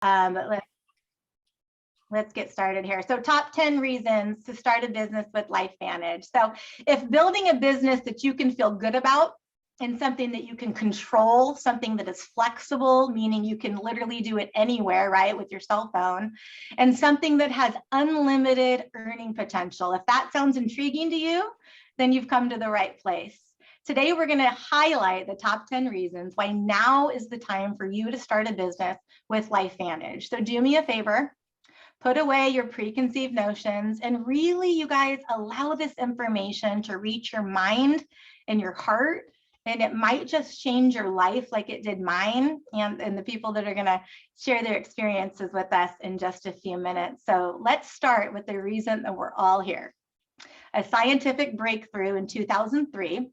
But let's get started here. So top 10 reasons to start a business with Lifevantage. So if building a business that you can feel good about and something that you can control, something that is flexible, meaning you can literally do it anywhere, right, with your cell phone, and something that has unlimited earning potential. If that sounds intriguing to you, then you've come to the right place. Today, we're going to highlight the top 10 reasons why now is the time for you to start a business with Lifevantage. So do me a favor. Put away your preconceived notions and really, you guys, allow this information to reach your mind and your heart, and it might just change your life like it did mine and the people that are going to share their experiences with us in just a few minutes. So let's start with the reason that we're all here. A scientific breakthrough in 2003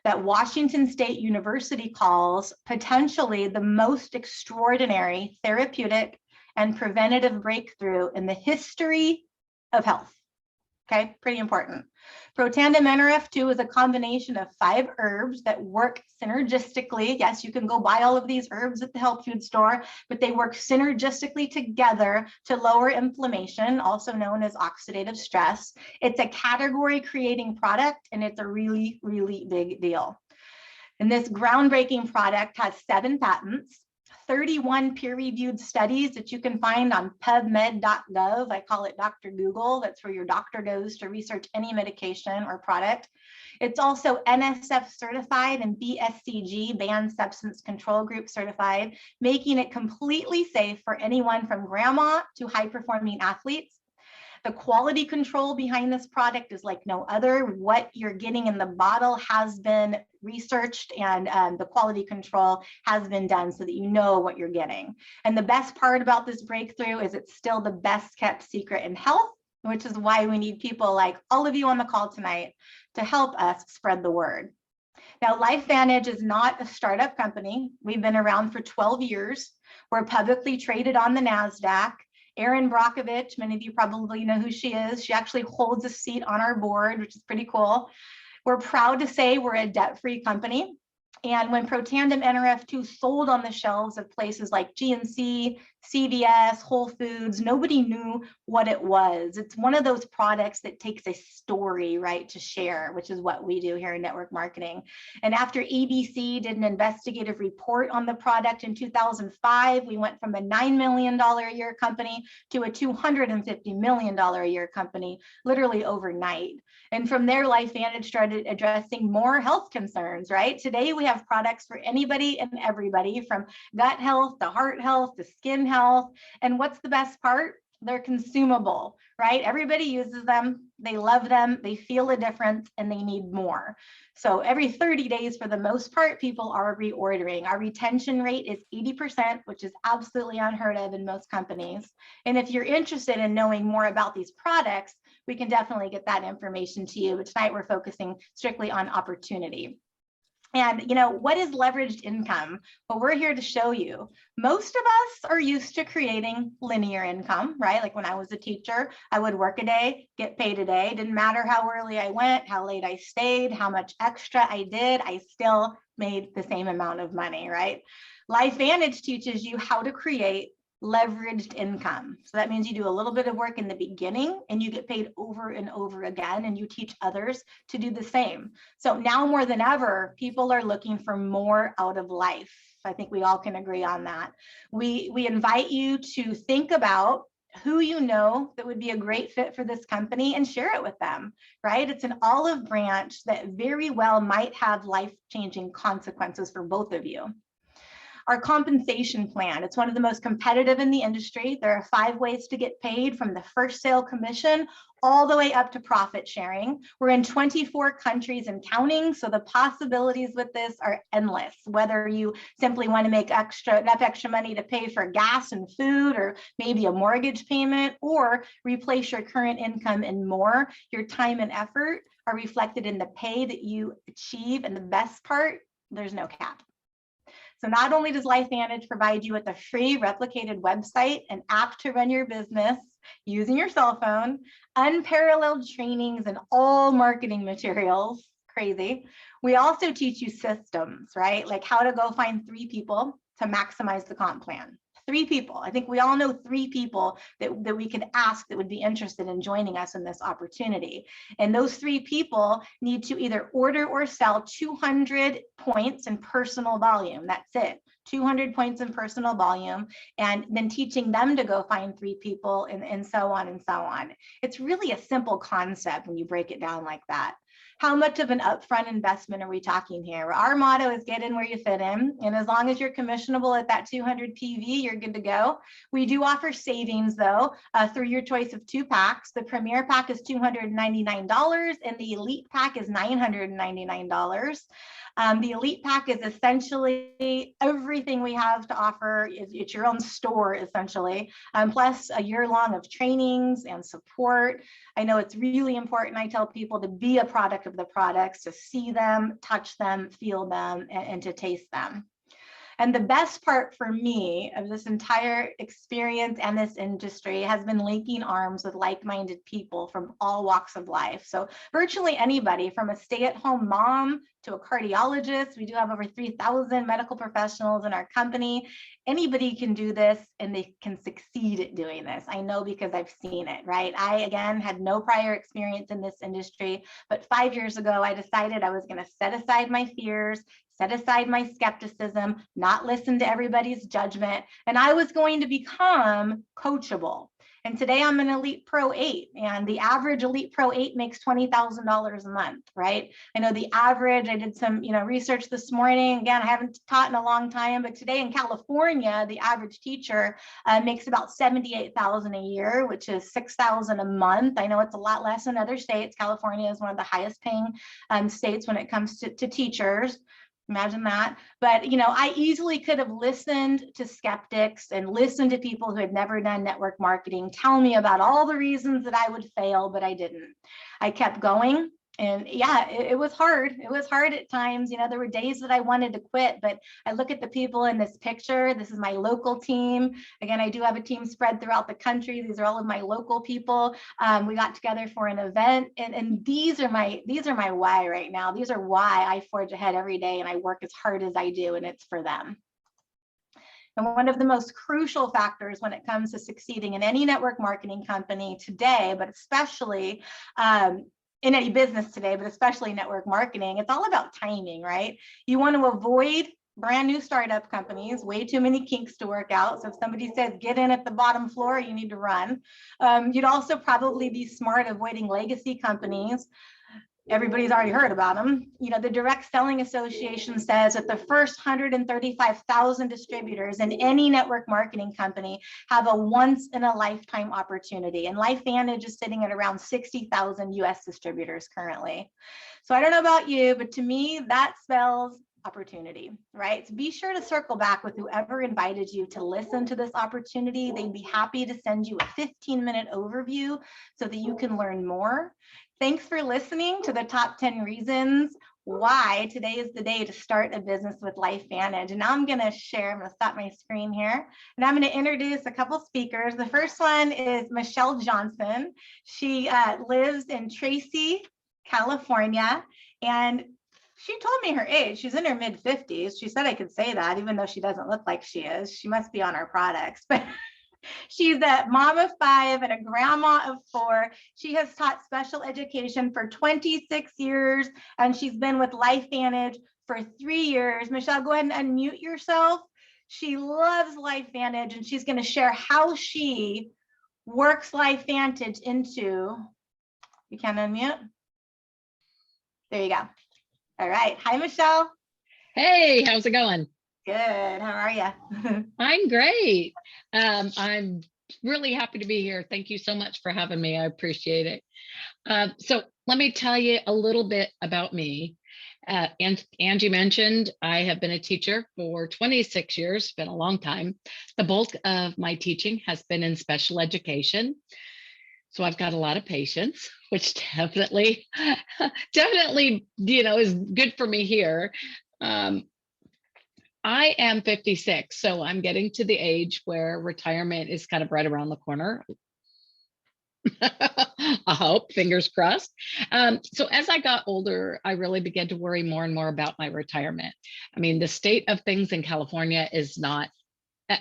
that Washington State University calls potentially the most extraordinary therapeutic and preventative breakthrough in the history of health. Okay, pretty important. Protandim NRF2 is a combination of 5 herbs that work synergistically. Yes, you can go buy all of these herbs at the health food store, but they work synergistically together to lower inflammation, also known as oxidative stress. It's a category creating product, and it's a really, really big deal. And this groundbreaking product has 7 patents, 31 peer-reviewed studies that you can find on pubmed.gov. I call it Dr. Google. That's where your doctor goes to research any medication or product. It's also NSF certified and BSCG, Banned Substance Control Group certified, making it completely safe for anyone from grandma to high-performing athletes. The quality control behind this product is like no other. What you're getting in the bottle has been researched, and the quality control has been done so that you know what you're getting. And the best part about this breakthrough is it's still the best kept secret in health, which is why we need people like all of you on the call tonight to help us spread the word. Now, Lifevantage is not a startup company. We've been around for 12 years. We're publicly traded on the NASDAQ. Erin Brockovich, many of you probably know who she is. She actually holds a seat on our board, which is pretty cool. We're proud to say we're a debt-free company. And when Protandim NRF2 sold on the shelves of places like GNC, CVS, Whole Foods, nobody knew what it was. It's one of those products that takes a story, right, to share, which is what we do here in network marketing. And after ABC did an investigative report on the product in 2005, we went from a $9 million a year company to a $250 million a year company, literally overnight. And from there, Lifevantage started addressing more health concerns, right? Today, we have products for anybody and everybody, from gut health to heart health to skin health. And what's the best part? They're consumable, right? Everybody uses them, they love them, they feel a difference, and they need more. So every 30 days, for the most part, people are reordering. Our retention rate is 80%, which is absolutely unheard of in most companies. And if you're interested in knowing more about these products, we can definitely get that information to you. But tonight we're focusing strictly on opportunity. And you know, what is leveraged income? Well, we're here to show you. Most of us are used to creating linear income, right? Like when I was a teacher, I would work a day, get paid a day. Didn't matter how early I went, how late I stayed, how much extra I did, I still made the same amount of money, right? Lifevantage teaches you how to create leveraged income. So that means you do a little bit of work in the beginning and you get paid over and over again, and you teach others to do the same. So now more than ever, people are looking for more out of life. I think we all can agree on that. We invite you to think about who you know that would be a great fit for this company and share it with them, right? It's an olive branch that very well might have life-changing consequences for both of you. Our compensation plan, it's one of the most competitive in the industry. There are 5 ways to get paid, from the first sale commission all the way up to profit sharing. We're in 24 countries and counting, so the possibilities with this are endless. Whether you simply want to make enough extra money to pay for gas and food, or maybe a mortgage payment, or replace your current income and more, your time and effort are reflected in the pay that you achieve. And the best part, there's no cap. So not only does Lifevantage provide you with a free replicated website, an app to run your business using your cell phone, unparalleled trainings, and all marketing materials, crazy. We also teach you systems, right? Like how to go find 3 people to maximize the comp plan. 3 people. I think we all know 3 people that we could ask that would be interested in joining us in this opportunity. And those 3 people need to either order or sell 200 points in personal volume. That's it. 200 points in personal volume, and then teaching them to go find 3 people, and so on and so on. It's really a simple concept when you break it down like that. How much of an upfront investment are we talking here? Our motto is get in where you fit in. And as long as you're commissionable at that 200 PV, you're good to go. We do offer savings though, through your choice of 2 packs. The Premier pack is $299 and the Elite pack is $999. The Elite pack is essentially everything we have to offer. It's your own store essentially, plus a year long of trainings and support. I know it's really important. I tell people to be a product of the products, to see them, touch them, feel them, and to taste them. And the best part for me of this entire experience and this industry has been linking arms with like-minded people from all walks of life. So virtually anybody, from a stay-at-home mom to a cardiologist. We do have over 3,000 medical professionals in our company. Anybody can do this and they can succeed at doing this. I know because I've seen it, right? I, again, had no prior experience in this industry, but 5 years ago, I decided I was going to set aside my fears, set aside my skepticism, not listen to everybody's judgment, and I was going to become coachable. And today I'm an Elite Pro 8, and the average Elite Pro 8 makes $20,000 a month, right? I know the average, I did some research this morning. Again, I haven't taught in a long time, but today in California, the average teacher makes about $78,000 a year, which is $6,000 a month. I know it's a lot less in other states. California is one of the highest paying states when it comes to teachers. Imagine that. But, I easily could have listened to skeptics and listened to people who had never done network marketing tell me about all the reasons that I would fail, but I didn't. I kept going. And yeah, it was hard. It was hard at times. There were days that I wanted to quit, but I look at the people in this picture. This is my local team. Again, I do have a team spread throughout the country. These are all of my local people. We got together for an event, and these are my why right now. These are why I forge ahead every day and I work as hard as I do, and it's for them. And one of the most crucial factors when it comes to succeeding in any network marketing company today, but especially in any business today, but especially network marketing, it's all about timing, right? You want to avoid brand new startup companies, way too many kinks to work out. So if somebody says, get in at the bottom floor, you need to run. You'd also probably be smart avoiding legacy companies. Everybody's already heard about them. The Direct Selling Association says that the first 135,000 distributors in any network marketing company have a once in a lifetime opportunity. And Lifevantage is sitting at around 60,000 US distributors currently. So I don't know about you, but to me, that spells opportunity, right? So be sure to circle back with whoever invited you to listen to this opportunity. They'd be happy to send you a 15-minute overview so that you can learn more. Thanks for listening to the top 10 reasons why today is the day to start a business with Lifevantage. And now I'm going to stop my screen here, and I'm going to introduce a couple speakers. The first one is Michelle Johnson. She lives in Tracy, California, and she told me her age. She's in her mid-50s. She said I could say that, even though she doesn't look like she is. She must be on our products, but she's a mom of 5 and a grandma of 4. She has taught special education for 26 years, and she's been with Lifevantage for 3 years. Michelle, go ahead and unmute yourself. She loves Lifevantage, and she's going to share how she works Lifevantage into, you can unmute. There you go. All right. Hi, Michelle. Hey, how's it going? Good. How are you? I'm great. I'm really happy to be here. Thank you so much for having me. I appreciate it. So let me tell you a little bit about me. And Angie mentioned I have been a teacher for 26 years, been a long time. The bulk of my teaching has been in special education. So I've got a lot of patience, which definitely, is good for me here. I am 56, so I'm getting to the age where retirement is kind of right around the corner. I hope, fingers crossed. So as I got older, I really began to worry more and more about my retirement. I mean, the state of things in California is not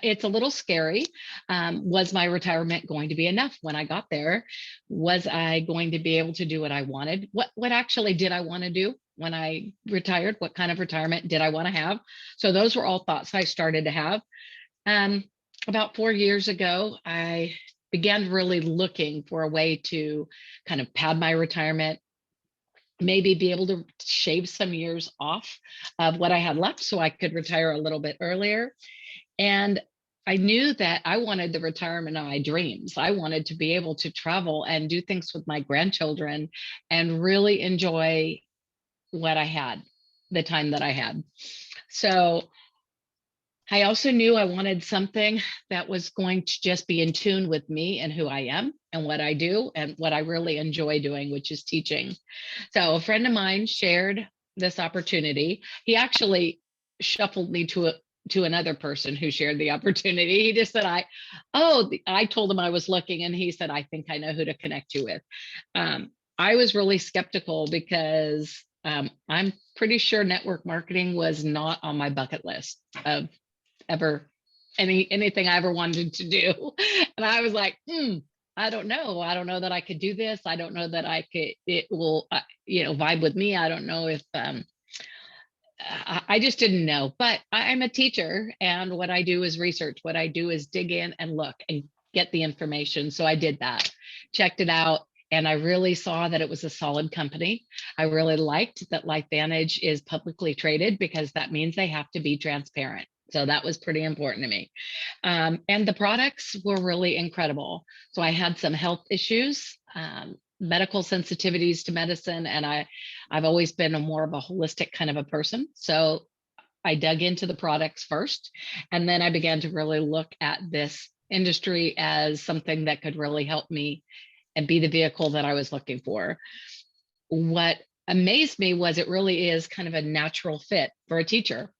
it's a little scary. Was my retirement going to be enough when I got there? Was I going to be able to do what I wanted? What actually did I want to do when I retired? What kind of retirement did I want to have? So those were all thoughts I started to have. About 4 years ago, I began really looking for a way to kind of pad my retirement, maybe be able to shave some years off of what I had left so I could retire a little bit earlier. And I knew that I wanted the retirement of my dreams. I wanted to be able to travel and do things with my grandchildren and really enjoy what I had, the time that I had. So I also knew I wanted something that was going to just be in tune with me and who I am and what I do and what I really enjoy doing, which is teaching. So a friend of mine shared this opportunity. He actually shuffled me to another person who shared the opportunity. He just said, I told him I was looking, and he said, I think I know who to connect you with. I was really skeptical because I'm pretty sure network marketing was not on my bucket list of ever anything I ever wanted to do. And I was like, I don't know. I don't know that I could do this. I don't know that it will, vibe with me. I don't know if, I just didn't know, but I'm a teacher, and what I do is research. What I do is dig in and look and get the information. So I did that, checked it out. And I really saw that it was a solid company. I really liked that Lifevantage is publicly traded, because that means they have to be transparent. So that was pretty important to me. And the products were really incredible. So I had some health issues, medical sensitivities to medicine, and I've always been more of a holistic kind of a person. So I dug into the products first, and then I began to really look at this industry as something that could really help me and be the vehicle that I was looking for. What amazed me was it really is kind of a natural fit for a teacher.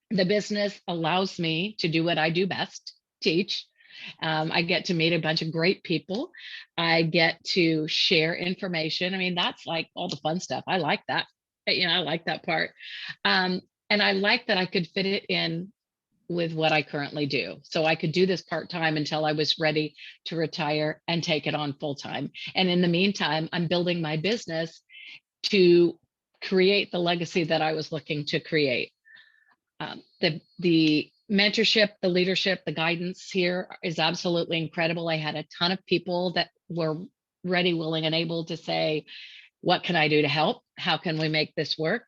The business allows me to do what I do best, teach. I get to meet a bunch of great people. I get to share information. I mean, that's like all the fun stuff. I like that. I like that part. And I like that I could fit it in with what I currently do. So I could do this part-time until I was ready to retire and take it on full-time. And in the meantime, I'm building my business to create the legacy that I was looking to create. The mentorship, the leadership, the guidance here is absolutely incredible. I had a ton of people that were ready, willing, and able to say, what can I do to help? How can we make this work?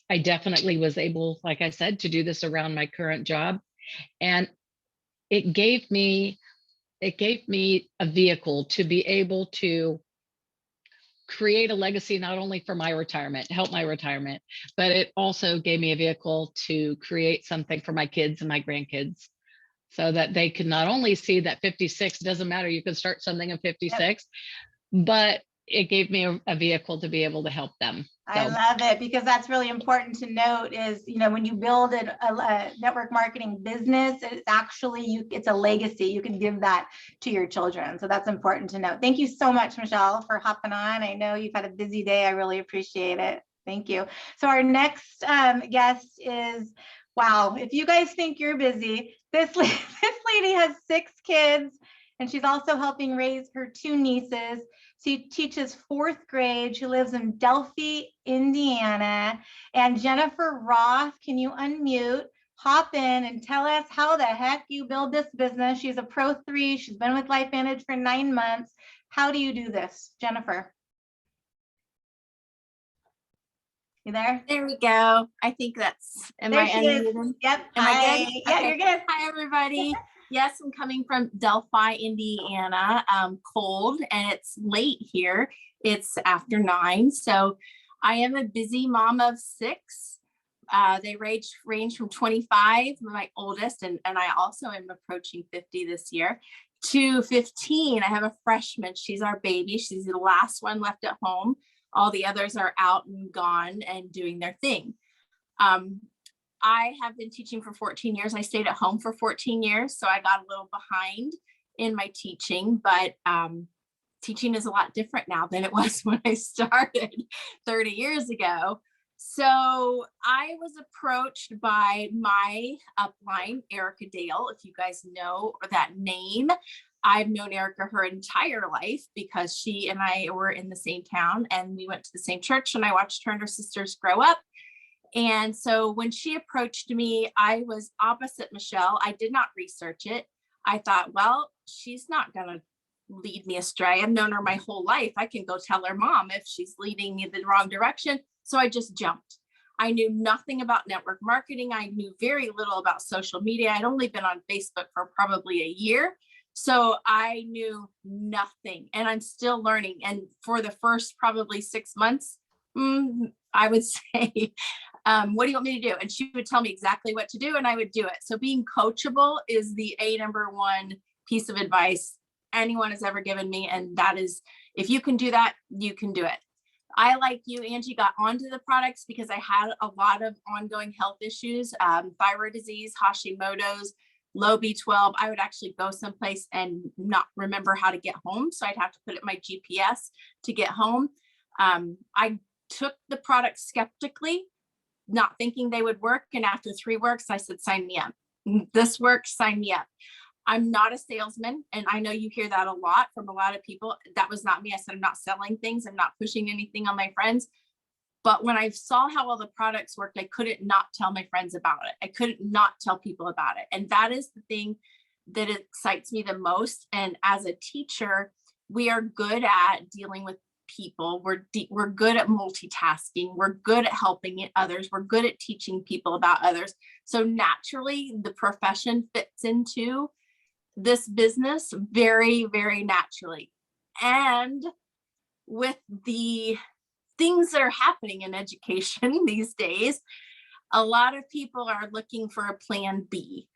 I definitely was able, like I said, to do this around my current job. And it gave me a vehicle to be able to create a legacy, not only for my retirement, help my retirement, but it also gave me a vehicle to create something for my kids and my grandkids, so that they could not only see that 56 doesn't matter, you can start something at 56, but it gave me a vehicle to be able to help them. I love it, because that's really important to note is, when you build a network marketing business, it's actually, it's a legacy. You can give that to your children. So that's important to note. Thank you so much, Michelle, for hopping on. I know you've had a busy day. I really appreciate it. Thank you. So our next guest is, wow, if you guys think you're busy, this lady has 6 kids, and she's also helping raise her 2 nieces. She teaches 4th grade. She lives in Delphi, Indiana. And Jennifer Roth, can you unmute, hop in and tell us how the heck you build this business? She's a Pro 3. She's been with Lifevantage for 9 months. How do you do this, Jennifer? You there? There we go. I think that's, there she is. Yep. Am I good? Yeah, okay. You're good. Hi, everybody. Yes, I'm coming from Delphi, Indiana, cold, and it's late here. It's after 9. So I am a busy mom of 6. They range from 25, my oldest, and I also am approaching 50 this year, to 15. I have a freshman. She's our baby. She's the last one left at home. All the others are out and gone and doing their thing. I have been teaching for 14 years. I stayed at home for 14 years, so I got a little behind in my teaching, but teaching is a lot different now than it was when I started 30 years ago. So I was approached by my upline, Erica Dale, if you guys know that name. I've known Erica her entire life because she and I were in the same town and we went to the same church, and I watched her and her sisters grow up. And so when she approached me, I was opposite Michelle. I did not research it. I thought, well, she's not going to lead me astray. I've known her my whole life. I can go tell her mom if she's leading me the wrong direction. So I just jumped. I knew nothing about network marketing. I knew very little about social media. I'd only been on Facebook for probably a year. So I knew nothing, and I'm still learning. And for the first probably 6 months, I would say, what do you want me to do? And she would tell me exactly what to do, and I would do it. So being coachable is the number one piece of advice anyone has ever given me. And that is, if you can do that, you can do it. I, like you, Angie, got onto the products because I had a lot of ongoing health issues, thyroid disease, Hashimoto's, low B12. I would actually go someplace and not remember how to get home. So I'd have to put it in my GPS to get home. I took the product skeptically, not thinking they would work. And after 3 weeks, I said, sign me up. This works, sign me up. I'm not a salesman. And I know you hear that a lot from a lot of people. That was not me. I said, I'm not selling things. I'm not pushing anything on my friends. But when I saw how well the products worked, I couldn't not tell my friends about it. I couldn't not tell people about it. And that is the thing that excites me the most. And as a teacher, we are good at dealing with people. We're good at multitasking. We're good at helping others. We're good at teaching people about others. So naturally, the profession fits into this business very, very naturally. And with the things that are happening in education these days, a lot of people are looking for a plan B.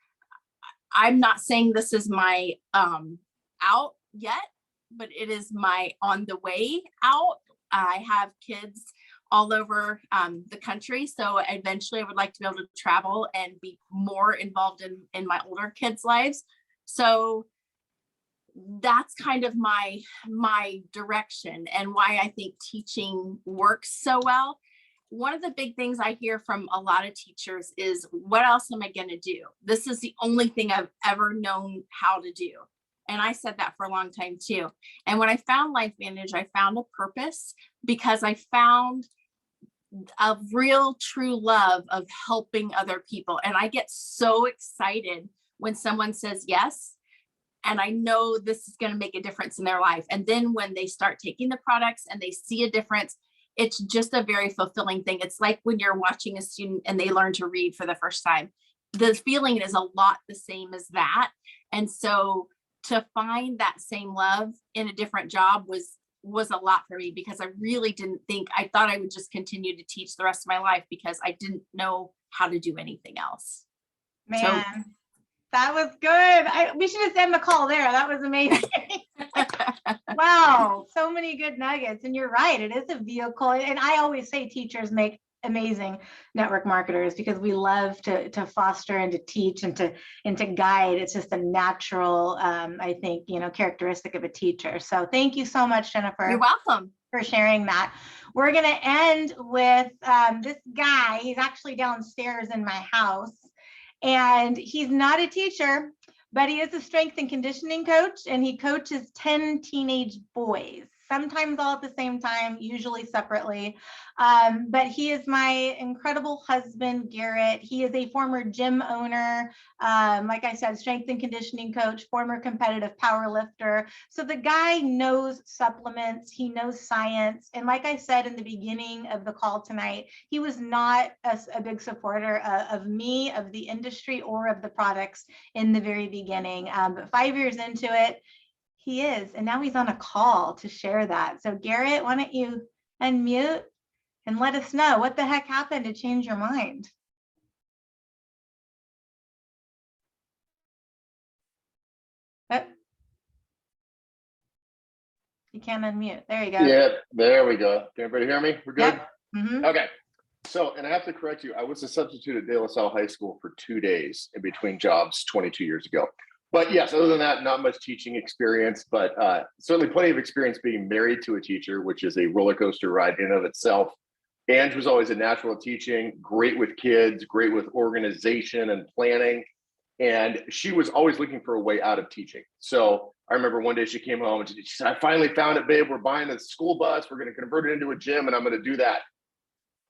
I'm not saying this is my out yet, but it is my on the way out. I have kids all over the country. So eventually I would like to be able to travel and be more involved in my older kids' lives. So that's kind of my direction and why I think teaching works so well. One of the big things I hear from a lot of teachers is, what else am I going to do? This is the only thing I've ever known how to do. And I said that for a long time too. And when I found Lifevantage, I found a purpose because I found a real true love of helping other people. And I get so excited when someone says yes, and I know this is going to make a difference in their life. And then when they start taking the products and they see a difference, it's just a very fulfilling thing. It's like when you're watching a student and they learn to read for the first time. The feeling is a lot the same as that. And so to find that same love in a different job was a lot for me, because I really didn't think, I thought I would just continue to teach the rest of my life because I didn't know how to do anything else. Man, that was good. We should have end the call there. That was amazing. Wow, so many good nuggets. And you're right, it is a vehicle. And I always say teachers make amazing network marketers because we love to foster and to teach and to guide. It's just a natural, I think, characteristic of a teacher. So thank you so much, Jennifer. You're welcome. For sharing that. We're going to end with this guy. He's actually downstairs in my house. And he's not a teacher, but he is a strength and conditioning coach, and he coaches 10 teenage boys, sometimes all at the same time, usually separately. But he is my incredible husband, Garrett. He is a former gym owner, like I said, strength and conditioning coach, former competitive power lifter. So the guy knows supplements, he knows science. And like I said in the beginning of the call tonight, he was not a big supporter of me, of the industry, or of the products in the very beginning. But 5 years into it, he is. And now he's on a call to share that. So Garrett, why don't you unmute and let us know what the heck happened to change your mind? Oh, you can't unmute. There you go. Yeah, there we go. Can everybody hear me? We're good? Yep. Mm-hmm. Okay. So, and I have to correct you, I was a substitute at De La Salle High School for 2 days in between jobs 22 years ago. But yes, other than that, not much teaching experience, but certainly plenty of experience being married to a teacher, which is a roller coaster ride in and of itself. Angie was always a natural at teaching, great with kids, great with organization and planning. And she was always looking for a way out of teaching. So I remember one day she came home and she said, I finally found it, babe. We're buying a school bus. We're going to convert it into a gym and I'm going to do that.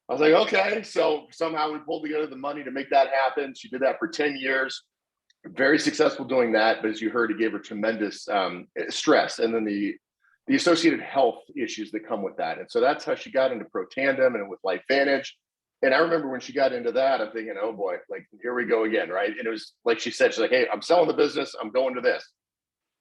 I was like, okay. So somehow we pulled together the money to make that happen. She did that for 10 years, very successful doing that. But as you heard, it gave her tremendous stress and then the associated health issues that come with that. And so that's how she got into Pro Tandem and with Lifevantage. And I remember when she got into that, I'm thinking, oh boy, like, here we go again, right? And it was like she said, she's like, hey, I'm selling the business. I'm going to this.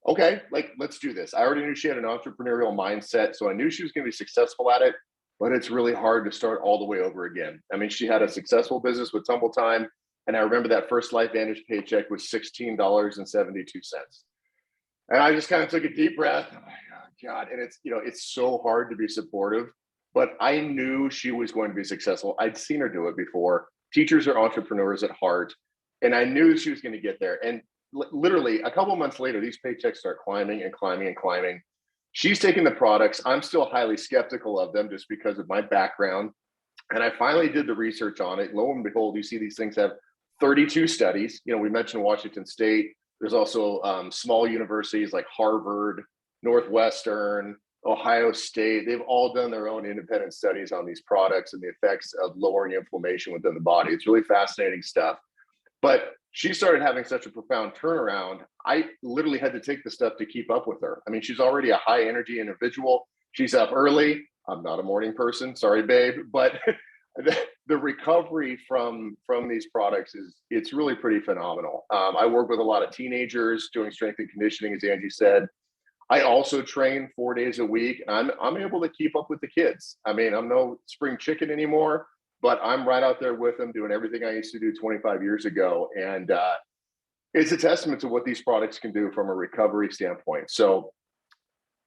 Okay, like, let's do this. I already knew she had an entrepreneurial mindset, so I knew she was going to be successful at it, but it's really hard to start all the way over again. I mean, she had a successful business with Tumble Time, and I remember that first Lifevantage paycheck was $16.72. And I just kind of took a deep breath. I'm like, oh God, and it's, it's so hard to be supportive, but I knew she was going to be successful. I'd seen her do it before. Teachers are entrepreneurs at heart, and I knew she was going to get there. And literally a couple of months later, these paychecks start climbing and climbing and climbing. She's taking the products. I'm still highly skeptical of them just because of my background. And I finally did the research on it. Lo and behold, you see these things have 32 studies. We mentioned Washington State. There's also small universities like Harvard, Northwestern, Ohio State. They've all done their own independent studies on these products and the effects of lowering inflammation within the body. It's really fascinating stuff. But she started having such a profound turnaround. I literally had to take the stuff to keep up with her. I mean, she's already a high energy individual. She's up early. I'm not a morning person. Sorry, babe. But the recovery from these products it's really pretty phenomenal. I work with a lot of teenagers doing strength and conditioning, as Angie said. I also train 4 days a week, and I'm able to keep up with the kids. I mean, I'm no spring chicken anymore, but I'm right out there with them doing everything I used to do 25 years ago. And it's a testament to what these products can do from a recovery standpoint. So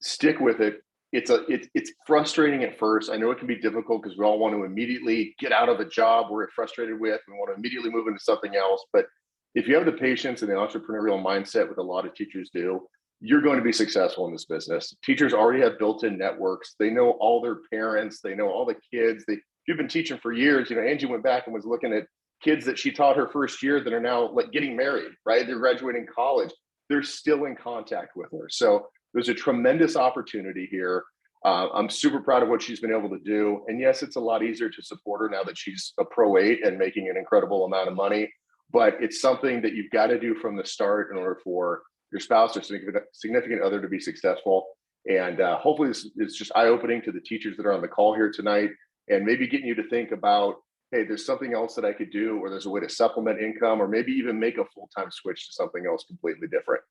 stick with it. It's frustrating at first. I know it can be difficult because we all want to immediately get out of a job we're frustrated with. We want to immediately move into something else. But if you have the patience and the entrepreneurial mindset, what a lot of teachers do, you're going to be successful in this business. Teachers already have built-in networks. They know all their parents. They know all the kids. You've been teaching for years. Angie went back and was looking at kids that she taught her first year that are now like getting married, right? They're graduating college. They're still in contact with her. So there's a tremendous opportunity here. I'm super proud of what she's been able to do. And yes, it's a lot easier to support her now that she's a Pro 8 and making an incredible amount of money. But it's something that you've got to do from the start in order for your spouse or significant other to be successful. And hopefully this is just eye-opening to the teachers that are on the call here tonight, and maybe getting you to think about, hey, there's something else that I could do, or there's a way to supplement income, or maybe even make a full-time switch to something else completely different.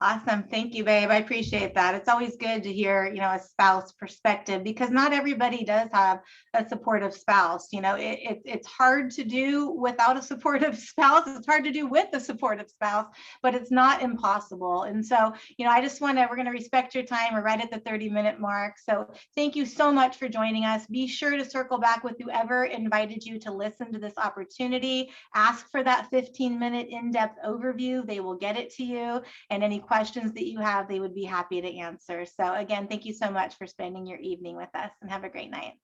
Awesome. Thank you, babe. I appreciate that. It's always good to hear, a spouse perspective, because not everybody does have a supportive spouse. It's hard to do without a supportive spouse. It's hard to do with a supportive spouse, but it's not impossible. And so, we're going to respect your time. We're right at the 30-minute mark. So thank you so much for joining us. Be sure to circle back with whoever invited you to listen to this opportunity. Ask for that 15-minute in-depth overview. They will get it to you. And any questions that you have, they would be happy to answer. So again, thank you so much for spending your evening with us, and have a great night.